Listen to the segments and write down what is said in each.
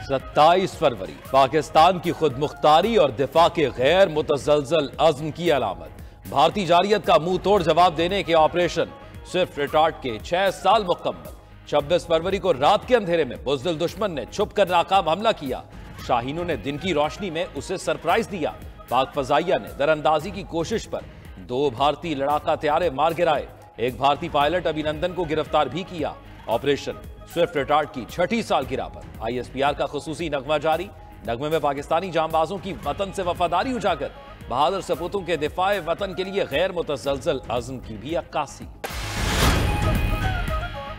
27 फरवरी पाकिस्तान की खुद मुख्तारी और दिफा के गैर मुतसलसल अज़्म की अलामत। भारतीय जारियत का मुंह तोड़ जवाब देने के ऑपरेशन स्विफ्ट रिटार्ट के 6 साल मुकम्मल। 26 फरवरी को रात के अंधेरे में बुज़दिल दुश्मन ने छुपकर नाकाम हमला किया। शाहीनों ने दिन की रोशनी में उसे सरप्राइज दिया। पाक फजाइया ने दरअंदाजी की कोशिश पर 2 भारतीय लड़ाका तैयारे मार गिराए। एक भारतीय पायलट अभिनंदन को गिरफ्तार भी किया। ऑपरेशन स्विफ्ट रिटार्ट की 6ठी सालगिरह पर ISPR का खुसूसी नगमा जारी। नगमे में पाकिस्तानी जांबाजों की वतन से वफादारी उजागर, बहादुर सपूतों के दिफाए वतन के लिए गैर मुतसलसल अज़्म की भी अक्कासी।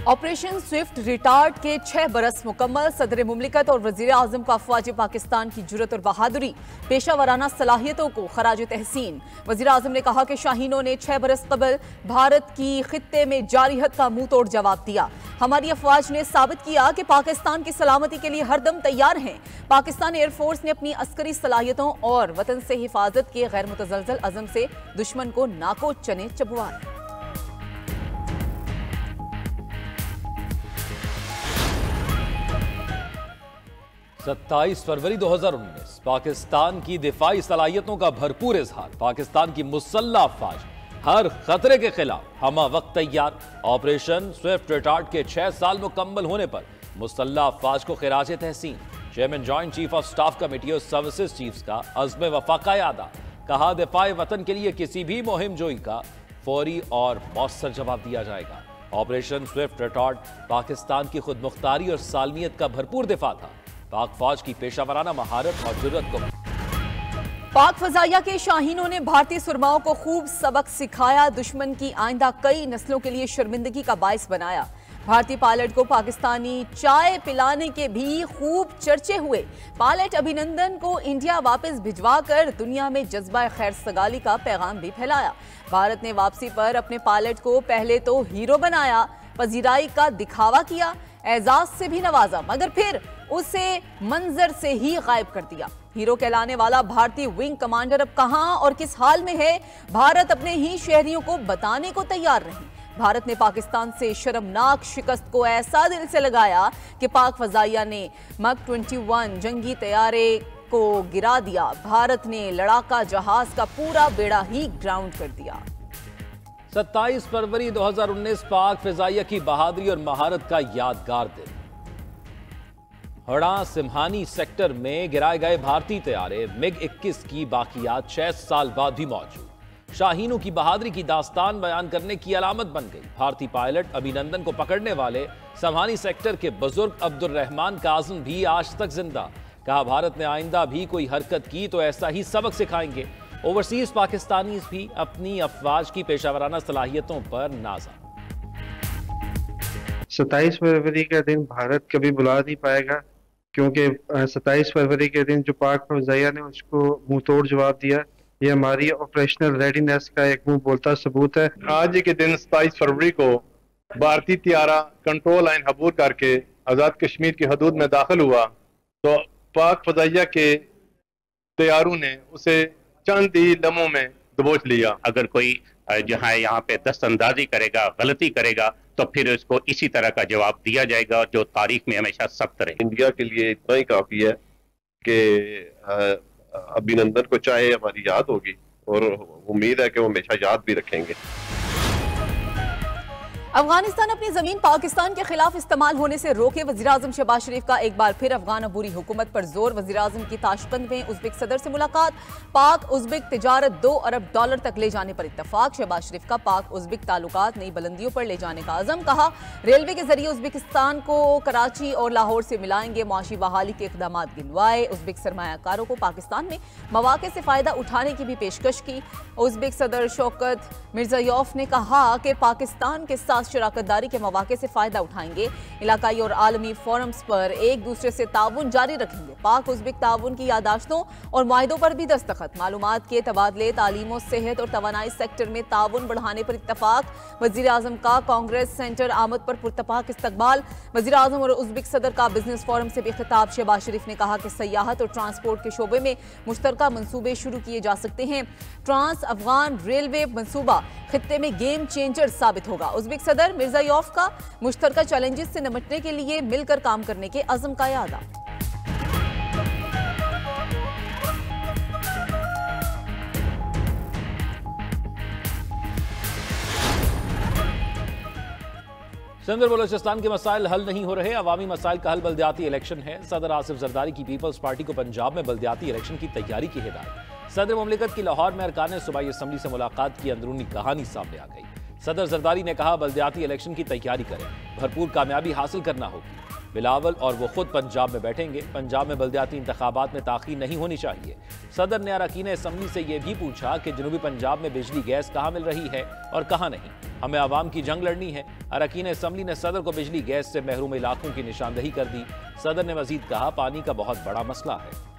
ऑपरेशन स्विफ्ट रिटार्ट के 6 बरस मुकम्मल। सदर मुमलिकत और वजीर आजम का अफवाज पाकिस्तान की जुर्रत और बहादुरी, पेशा वराना सलाहियतों को खराज तहसीन। वजीर आजम ने कहा कि शाहीनों ने 6 बरस कबल भारत की खित्ते में जारिहत का मुंह तोड़ जवाब दिया। हमारी अफवाज ने साबित किया कि पाकिस्तान की सलामती के लिए हरदम तैयार हैं। पाकिस्तान एयरफोर्स ने अपनी अस्करी सलाहियतों और वतन से हिफाजत के गैर मुतसलसल अज़म से दुश्मन को नाको चने चबवाए। 27 फरवरी 2019 पाकिस्तान की दिफाई सलाहियतों का भरपूर इजहार। पाकिस्तान की मुसल्लह अफवाज हर खतरे के खिलाफ हमा वक्त तैयार। ऑपरेशन स्विफ्ट रिटार्ट के 6 साल मुकम्मल होने पर मुसल्लह अफवाज को खिराज तहसीन। Chairman joint chief of staff committee और सर्विसेज चीफ्स का अज़्म वफा यादा। कहा दिफाए वतन के लिए किसी भी मुहिम जोई का फौरी और मौसर जवाब दिया जाएगा। ऑपरेशन स्विफ्ट रिटार्ट पाकिस्तान की खुद मुख्तारी और सालमियत का भरपूर दिफा था। पाक फौज की पेशावराना महारत और जुर्रत को पाक फजाइया के शाहीनों ने भारतीय सुरमाओं को खूब सबक सिखाया। दुश्मन की आइंदा कई नस्लों के लिए शर्मिंदगी का बाइस बनाया। भारतीय पायलट को पाकिस्तानी चाय पिलाने के भी खूब चर्चे हुए। पायलट अभिनंदन को इंडिया वापस भिजवाकर दुनिया में जज्बा खैर सगाली का पैगाम भी फैलाया। भारत ने वापसी पर अपने पायलट को पहले तो हीरो बनाया, पजीराई का दिखावा किया, एजाज से भी नवाजा, मगर फिर उसे मंजर से ही गायब कर दिया। हीरो कहलाने वाला भारतीय विंग कमांडर अब कहां और किस हाल में है, भारत अपने ही शहरियों को बताने को तैयार नहीं। भारत ने पाकिस्तान से शर्मनाक शिकस्त को ऐसा दिल से लगाया कि पाक फजाइया ने MiG 21 जंगी तैयारे को गिरा दिया। भारत ने लड़ाका जहाज का पूरा बेड़ा ही ग्राउंड कर दिया। 27 फरवरी 2019 पाक फिजाइया की बहादुरी और महारत का यादगार दिन। हड़ा सिम्हानी सेक्टर में गिराए गए भारतीय तैयारे MiG 21 की बाकियात 6 साल बाद भी मौजूद। शाहीनों की बहादुरी की दास्तान बयान करने की अलामत बन गई। भारतीय पायलट अभिनंदन को पकड़ने वाले सिम्हानी सेक्टर के बुजुर्ग अब्दुल रहमान काज़िम भी आज तक जिंदा। कहा भारत ने आइंदा भी कोई हरकत की तो ऐसा ही सबक सिखाएंगे। ओवरसीज पाकिस्तानी भी अपनी अफवाज की पेशावराना सलाहियतों पर नाजा। 27 फरवरी का दिन भारत कभी भुला नहीं पाएगा, क्योंकि 27 फरवरी के दिन जो पाक फौजिया ने उसको मुंह तोड़ जवाब दिया, ये हमारी ऑपरेशनल रेडीनेस का एक मुंह बोलता सबूत है। आज के दिन 27 फरवरी को भारतीय तियारा कंट्रोल लाइन अबूर करके आज़ाद कश्मीर की हदूद में दाखिल हुआ तो पाक फौजिया के तैयारों ने उसे चंद ही लम्हों में दबोच लिया। अगर कोई जहां यहाँ पे दस्तंदाजी करेगा, गलती करेगा, तो फिर उसको इसी तरह का जवाब दिया जाएगा जो तारीख में हमेशा सख्त रहे। इंडिया के लिए इतना ही काफी है कि अभिनंदन को चाहे हमारी याद होगी और उम्मीद है कि वो हमेशा याद भी रखेंगे। अफगानिस्तान अपनी जमीन पाकिस्तान के खिलाफ इस्तेमाल होने से रोके। वज़ीर-ए-आज़म शहबाज शरीफ का एक बार फिर अफगान अबूरी हुकूमत पर जोर। वज़ीर-ए-आज़म की ताशकंद में उज़्बेक सदर से मुलाकात। पाक उज़्बेक तिजारत $2 अरब तक ले जाने पर इत्तफाक। शहबाज शरीफ का पाक उज़्बेक ताल्लुकात नई बुलंदियों पर ले जाने का अज़म। कहा रेलवे के जरिए उज़्बेकिस्तान को कराची और लाहौर से मिलाएंगे। मुआशी बहाली के इक़दाम गिनवाए। उज़्बेक सरमायाकारों को पाकिस्तान में मौके से फ़ायदा उठाने की भी पेशकश की। उज़्बेक सदर शौकत मिर्ज़ायोफ ने कहा कि पाकिस्तान के साथ शराकतदारी के मौके से फ़ायदा उठाएंगे। इलाकाई और आलमी फोरम्स पर एक दूसरे से ताउन जारी रखेंगे। पाक उज़्बेक ताउन की यादाश्तों और मुआहिदों पर भी दस्तखत। मालूमात के तबादले, तालीम और सेहत और तवानाई सेक्टर में ताउन बढ़ाने पर इत्तफाक। वज़ीर आज़म का कांग्रेस सेंटर आमद पर पुरतपाक इस्तकबाल। वज़ीर आज़म और उज़्बेक सदर का बिजनेस फोरम से भी खिताब। शहबाज शरीफ ने कहा कि सयाहत और ट्रांसपोर्ट के शोबे में मुश्तरका मनसूबे शुरू किए जा सकते हैं। ट्रांस अफगान रेलवे मनसूबा खित्ते में गेम चेंजर साबित होगा। उज़्बेक सदर मिर्ज़ायोफ का मुश्तरका चैलेंजेस से निपटने के लिए मिलकर काम करने के अज़म का यादा। सिंध और बलोचिस्तान के मसाइल हल नहीं हो रहे, अवामी मसाइल का हल बल्दियाती इलेक्शन है। सदर आसिफ जरदारी की पीपल्स पार्टी को पंजाब में बल्दियाती इलेक्शन की तैयारी की हिदायत। सदर मुमलिकत की लाहौर में अरकान सूबाई असम्बली से मुलाकात की अंदरूनी कहानी सामने आ गई। सदर जरदारी ने कहा बल्दियाती इलेक्शन की तैयारी करें, भरपूर कामयाबी हासिल करना होगी। बिलावल और वो खुद पंजाब में बैठेंगे। पंजाब में बल्दियाती इंतखाबात में ताखीर नहीं होनी चाहिए। सदर ने अरकान असम्बली से यह भी पूछा कि जनूबी पंजाब में बिजली गैस कहाँ मिल रही है और कहाँ नहीं। हमें आवाम की जंग लड़नी है। अरकान असम्बली ने सदर को बिजली गैस से महरूम इलाकों की निशानदही कर दी। सदर ने मजीद कहा पानी का बहुत बड़ा मसला है।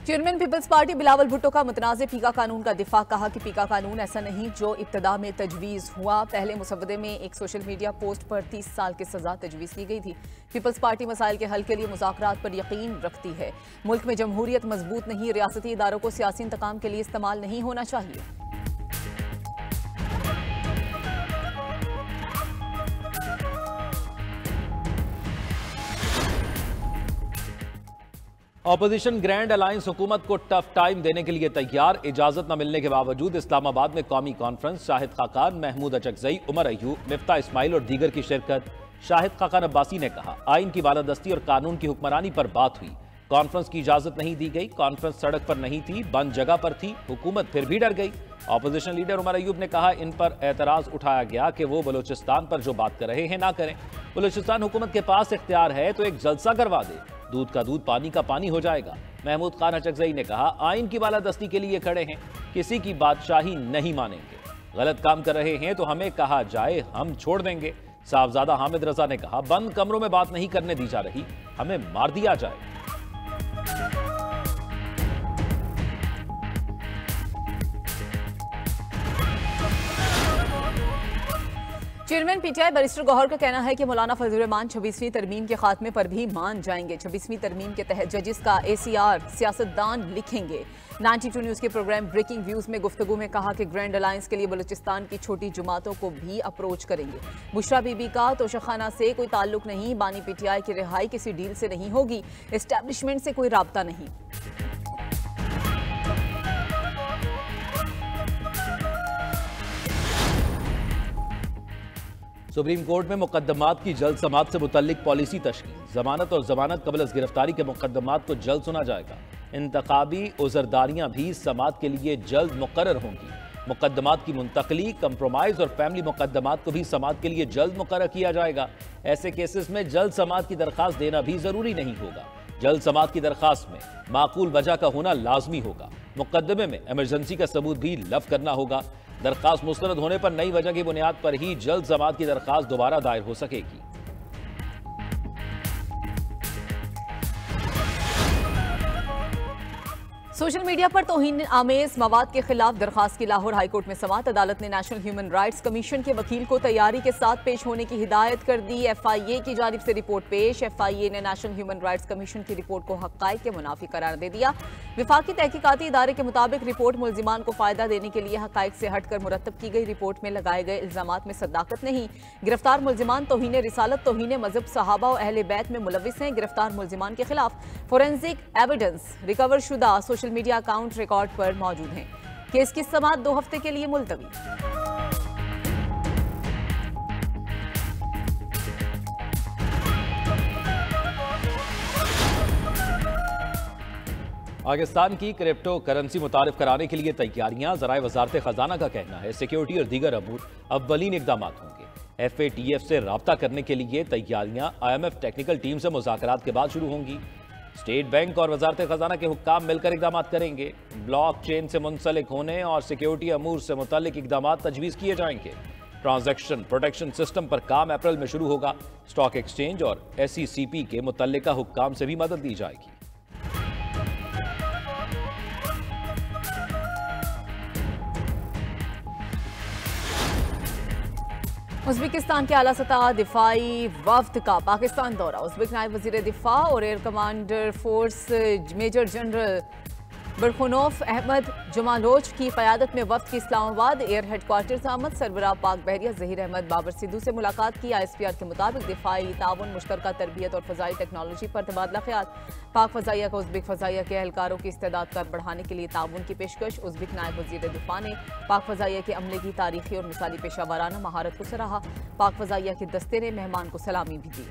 Chairman Peoples Party Bilawal Bhutto का मुतनाज़ पीका कानून का दिफा। कहा कि पीका कानून ऐसा नहीं जो इब्तदा में तजवीज़ हुआ। पहले मुसवदे में एक सोशल मीडिया पोस्ट पर 30 साल की सजा तजवीज़ की गई थी। पीपल्स पार्टी मसाइल के हल के लिए मुज़ाकरात पर यकीन रखती है। मुल्क में जमहूरियत मजबूत नहीं, रियासती इदारों को सियासी इंतकाम के लिए इस्तेमाल नहीं होना चाहिए। ऑपोजिशन ग्रैंड अलायंस हुकूमत को टफ टाइम देने के लिए तैयार। इजाजत न मिलने के बावजूद इस्लामाबाद में कौमी कॉन्फ्रेंस। शाहिद खाकान, महमूद अचकजई, उमर अयूब, मिफ्ता इस्माइल और दीगर की शिरकत। शाहिद खाकान अब्बासी ने कहा आइन की बालादस्ती और कानून की हुक्मरानी पर बात हुई। कॉन्फ्रेंस की इजाजत नहीं दी गई। कॉन्फ्रेंस सड़क पर नहीं थी, बंद जगह पर थी। हुकूमत फिर भी डर गई। ऑपोजिशन लीडर उमर अयूब ने कहा इन पर एतराज उठाया गया कि वो बलोचिस्तान पर जो बात कर रहे हैं ना करें। बलोचिस्तान हुकूमत के पास इख्तियार है तो एक जलसा करवा दे, दूध का दूध पानी का पानी हो जाएगा। महमूद खान अचकजई ने कहा आइन की बालादस्ती के लिए खड़े हैं, किसी की बादशाही नहीं मानेंगे। गलत काम कर रहे हैं तो हमें कहा जाए, हम छोड़ देंगे। साहबजादा हामिद रजा ने कहा बंद कमरों में बात नहीं करने दी जा रही, हमें मार दिया जाए। चेयरमैन पीटीआई बैरिस्टर गौहर का कहना है कि मौलाना फजल रहमान 26वीं तरमीम के खात्मे पर भी मान जाएंगे। 26वीं तरमीम के तहत जजिस का ACR सियासतदान लिखेंगे। 92 न्यूज़ के प्रोग्राम ब्रेकिंग व्यूज में गुफ्तगू में कहा कि ग्रैंड अलायंस के लिए बलूचिस्तान की छोटी जमातों को भी अप्रोच करेंगे। बुशरा बीबी का तोशाखाना से कोई ताल्लुक नहीं। बानी पीटीआई की रिहाई किसी डील से नहीं होगी। एस्टैब्लिशमेंट से कोई राब्ता नहीं। सुप्रीम कोर्ट में मुकदमात की जल्द समाअत से मुतल्लिक पॉलिसी तश्कील। जमानत और जमानत कबल अज़ गिरफ्तारी के मुकदमात को जल्द सुना जाएगा। इंतखाबी उज़रदारियां भी समाअत के लिए जल्द मुकर्रर होंगी। मुकदमात की मुंतकली, कंप्रोमाइज और फैमिली मुकदमात को भी समाअत के लिए जल्द मुकर्रर किया जाएगा। ऐसे केसेस में जल्द समाअत की दरख्वास्त देना भी जरूरी नहीं होगा। जल्द समाअत की दरख्वास्त में माकूल वजह का होना लाजमी होगा। मुकदमे में इमरजेंसी का सबूत भी लफ करना होगा। दरख्वास्त मुस्तरद होने पर नई वजह की बुनियाद पर ही जल्द समाअत की दरख्वास्त दोबारा दायर हो सकेगी। सोशल मीडिया पर तौहीन आमेज मवाद के खिलाफ दरखास्त की लाहौर हाईकोर्ट में समाअत। अदालत ने नेशनल ह्यूमन राइट्स कमीशन के वकील को तैयारी के साथ पेश होने की हिदायत कर दी। FIA की जानिब से रिपोर्ट पेश। FIA ने नेशनल ह्यूमन राइट्स कमीशन की रिपोर्ट को हक़ाइक़ के मुनाफी करार दे दिया। विफाकी तहकीकाती इदारे के मुताबिक रिपोर्ट मुल्जिमान को फायदा देने के लिए हक़ाइक़ से हटकर मुरतब की गई। रिपोर्ट में लगाए गए इल्जामात में सदाकत नहीं। गिरफ्तार मुल्जिमान तौहीन रिसालत, तौहीन मजहब, सहाबा और अहले बैत में मुलविस हैं। गिरफ्तार मुल्जिमान के खिलाफ फोरेंसिक एविडेंस रिकवर शुदा सोशल मीडिया अकाउंट रिकॉर्ड पर मौजूद हैं। केस की समाअत 2 हफ्ते के लिए मुलतवी। पाकिस्तान की क्रिप्टो करेंसी मुतारिफ कराने के लिए तैयारियां। ज़राए वजारत खजाना का कहना है सिक्योरिटी और दीगर अमूर अव्वलीन इक़दाम होंगे। FATF से राब्ता करने के लिए तैयारियां IMF टेक्निकल टीम से मुज़ाकरात के बाद शुरू होंगी। स्टेट बैंक और वजारत खजाना के हुक्काम मिलकर इक़दाम करेंगे। ब्लॉक चेन से मुंसलिक होने और सिक्योरिटी अमूर से मुतल्लिक इक़दाम तजवीज़ किए जाएंगे। ट्रांजैक्शन प्रोटेक्शन सिस्टम पर काम अप्रैल में शुरू होगा। स्टॉक एक्सचेंज और SECP के मुतल्लिका हुक्काम से भी मदद दी जाएगी। उज़्बेकिस्तान के आला सतह दिफाई वफ्द का पाकिस्तान दौरा। उज़्बेक नायब वज़ीर दिफा और air commander force major general बरखुनौफ अहमद जमालोच की क़यादत में वफ्द की इस्लामाबाद एयर हेडक्वार्टर से आमद। सरबराह पाक बहरिया ज़हीर अहमद बाबर सिद्धू से मुलाकात की। ISPR के मुताबिक दिफाई ताउन, मुश्तरका तरबियत और फ़ज़ाई टेक्नोलॉजी पर तबादला ख्याल। पाक फ़ज़ाइया का उज़्बेक फ़ज़ाइया के एहलकारों की इस्तेदाद कर बढ़ाने के लिए ताउन की पेशकश। उज़्बेक नायब वज़ीर दिफा ने पाक फ़ज़ाइया के अमले की तारीखी और मिसाली पेशा वाराना महारत को सराहा। पाक फ़ज़ाइया के दस्ते ने मेहमान को सलामी भी दी।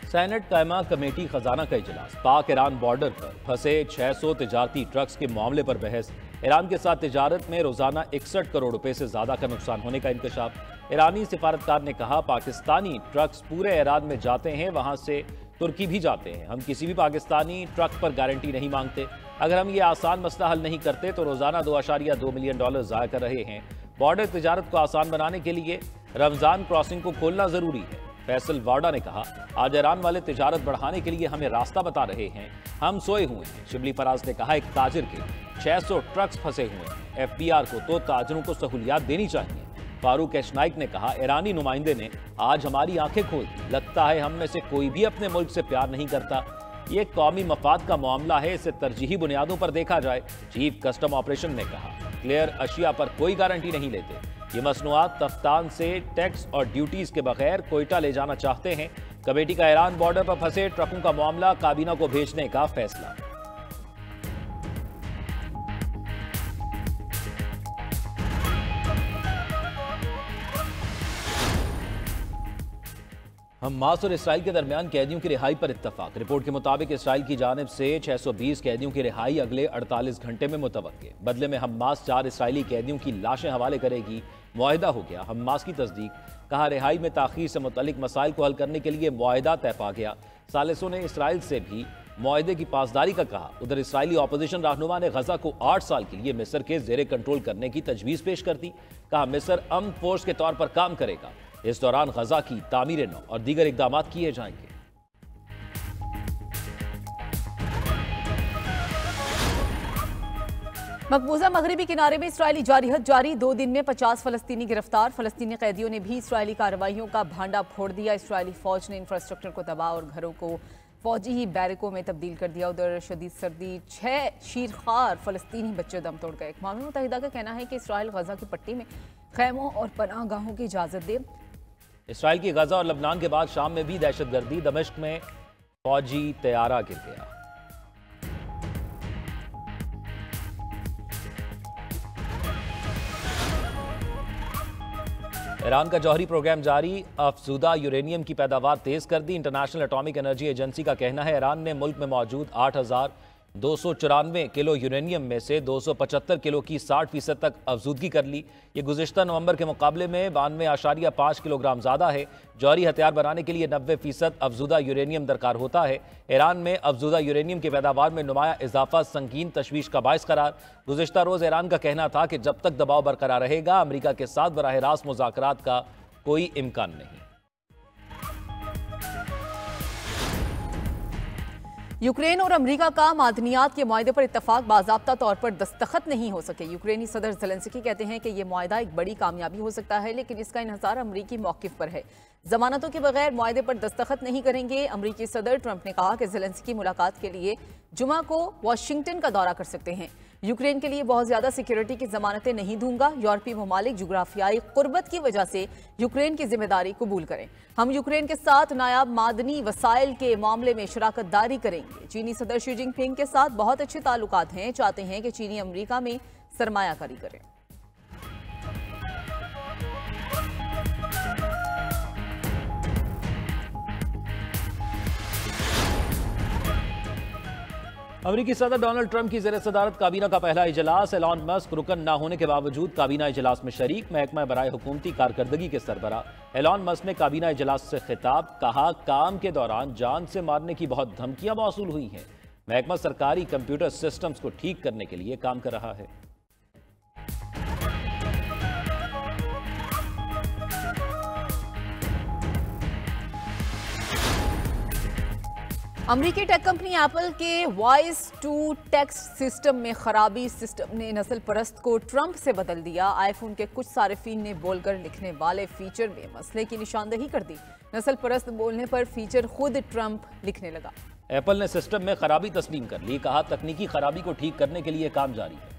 सेनेट कायमा कमेटी खजाना का इजलास। पाक ईरान बॉर्डर पर फंसे 600 तिजारती ट्रक्स के मामले पर बहस। ईरान के साथ तिजारत में रोजाना 61 करोड़ रुपए से ज्यादा का नुकसान होने का इंकशाफ। ईरानी सिफारतकार ने कहा, पाकिस्तानी ट्रक्स पूरे ईरान में जाते हैं, वहां से तुर्की भी जाते हैं। हम किसी भी पाकिस्तानी ट्रक पर गारंटी नहीं मांगते। अगर हम ये आसान मसला हल नहीं करते तो रोजाना $2.2 मिलियन ज़ाया कर रहे हैं। बॉर्डर तिजारत को आसान बनाने के लिए रमजान क्रॉसिंग को खोलना जरूरी है। फैसल वाडा ने कहा, आज ईरान वाले तिजारत बढ़ाने के लिए हमें रास्ता बता रहे हैं, हम सोए हुए हैं। शिबली फराज ने कहा, एक ताजिर के 600 ट्रक्स फंसे हुए हैं, FBR को तो ताजरों को सहूलियात देनी चाहिए। फारूक एशनाइक ने कहा, ईरानी नुमाइंदे ने आज हमारी आंखें खोल दी। लगता है हम में से कोई भी अपने मुल्क से प्यार नहीं करता। ये कौमी मफाद का मामला है, इसे तरजीही बुनियादों पर देखा जाए। चीफ कस्टम ऑपरेशन ने कहा, क्लियर अशिया पर कोई गारंटी नहीं लेते। ये मसनूआत तफ्तान से टैक्स और ड्यूटीज के बगैर कोयटा ले जाना चाहते हैं। कमेटी का ईरान बॉर्डर पर फंसे ट्रकों का मामला काबीना को भेजने का फैसला। हमास और इसराइल के दरमियान कैदियों की रिहाई पर इत्तफाक। रिपोर्ट के मुताबिक इसराइल की जानिब से 620 कैदियों की रिहाई अगले 48 घंटे में मुतवक्के। बदले में हमास 4 इसराइली कैदियों की लाशें हवाले करेगी। मुआहिदा हो गया। हमास की तस्दीक। कहा, रिहाई में ताखीर से मुतल्लिक मसाइल को हल करने के लिए मुआहिदा तय पा गया। सालिसों ने इसराइल से भी मुआहिदे की पासदारी का कहा। उधर इसराइली अपोजिशन रहनुमा ने गजा को 8 साल के लिए मिस्र के जेरे कंट्रोल करने की तजवीज़ पेश कर दी। कहा, मिस्र अमन फोर्स के तौर पर काम करेगा। इस दौरान गजा की तामीर नौ और दीगर इकदाम किए जाएंगे। मकबूजा मगरबी किनारे में इसराइली जारहियत जारी। 2 दिन में 50 फलस्तीनी गिरफ्तार। फलस्तीनी कैदियों ने भी इसराइली कार्रवाइयों का भांडा फोड़ दिया। इसराइली फौज ने इंफ्रास्ट्रक्चर को तबाह और घरों को फौजी ही बैरकों में तब्दील कर दिया। उधर शदीद सर्दी, 6 शीरखार फलस्तीनी बच्चे दम तोड़ गए। अक़वाम मुत्तहिदा का कहना है कि इसराइल गजा की पट्टी में खैमों और पनाह गाहों की इजाज़त दे। इसराइल की गजा और लबनान के बाद शाम में भी दहशतगर्दी। दमिश्क में फौजी तैयारा गिर गया। ईरान का जौहरी प्रोग्राम जारी। अफजुदा यूरेनियम की पैदावार तेज कर दी। इंटरनेशनल एटॉमिक एनर्जी एजेंसी का कहना है, ईरान ने मुल्क में मौजूद 8,294 किलो यूरेनियम में से 275 किलो की 60% तक अफजूदगी कर ली। ये गुज़िश्ता नवंबर के मुकाबले में 92.5 किलोग्राम ज़्यादा है। जौहरी हथियार बनाने के लिए 90% अफजूदा यूरेनियम दरकार होता है। ईरान में अफजूदा यूरेनियम की पैदावार में नुमाया इजाफा संगीन तशवीश का बायस करार। गुज़िश्ता रोज़ ईरान का कहना था कि जब तक दबाव बरकरार रहेगा, अमरीका के साथ बराह रास्त मुज़ाकरात का कोई इम्कान नहीं। यूक्रेन और अमेरिका का मादनियात के मुआहदे पर इत्तफाक बाज़ाब्ता तौर पर दस्तखत नहीं हो सके। यूक्रेनी सदर ज़ेलेंस्की कहते हैं कि यह मुआहदा एक बड़ी कामयाबी हो सकता है, लेकिन इसका इन्हिसार अमरीकी मौक़िफ़ पर है। जमानतों के बगैर मुआहदे पर दस्तखत नहीं करेंगे। अमरीकी सदर ट्रंप ने कहा कि ज़ेलेंस्की मुलाकात के लिए जुमा को वाशिंगटन का दौरा कर सकते हैं। यूक्रेन के लिए बहुत ज्यादा सिक्योरिटी की जमानतें नहीं दूंगा। यूरोपीय ममालिक जुग्राफियाई कुर्बत की वजह से यूक्रेन की जिम्मेदारी कबूल करें। हम यूक्रेन के साथ नायाब मादनी वसाइल के मामले में शराकत दारी करेंगे। चीनी सदर शी जिनपिंग के साथ बहुत अच्छे ताल्लुकात हैं, चाहते हैं कि चीनी अमेरिका में सरमायाकारी करें। अमेरिकी सदर डोनाल्ड ट्रंप की ज़ेर सदारत काबीना का पहला इजलास। एलॉन मस्क रुकन न होने के बावजूद काबीना इजलास में शरीक। महकमा बराए हुकूमती कारकर्दगी के सरबरा एलॉन मस्क ने काबीना इजलास से खिताब। कहा, काम के दौरान जान से मारने की बहुत धमकियां मौसूल हुई हैं। महकमा सरकारी कंप्यूटर सिस्टम्स को ठीक करने के लिए काम कर रहा है। अमेरिकी टेक कंपनी एप्पल के वॉइस टू टेक्स्ट सिस्टम में खराबी। सिस्टम ने नस्ल परस्त को ट्रंप से बदल दिया। आईफोन के कुछ सारिफीन ने बोलकर लिखने वाले फीचर में मसले की निशानदही कर दी। नस्ल परस्त बोलने पर फीचर खुद ट्रंप लिखने लगा। एप्पल ने सिस्टम में खराबी तस्लीम कर ली, कहा तकनीकी खराबी को ठीक करने के लिए काम जारी है।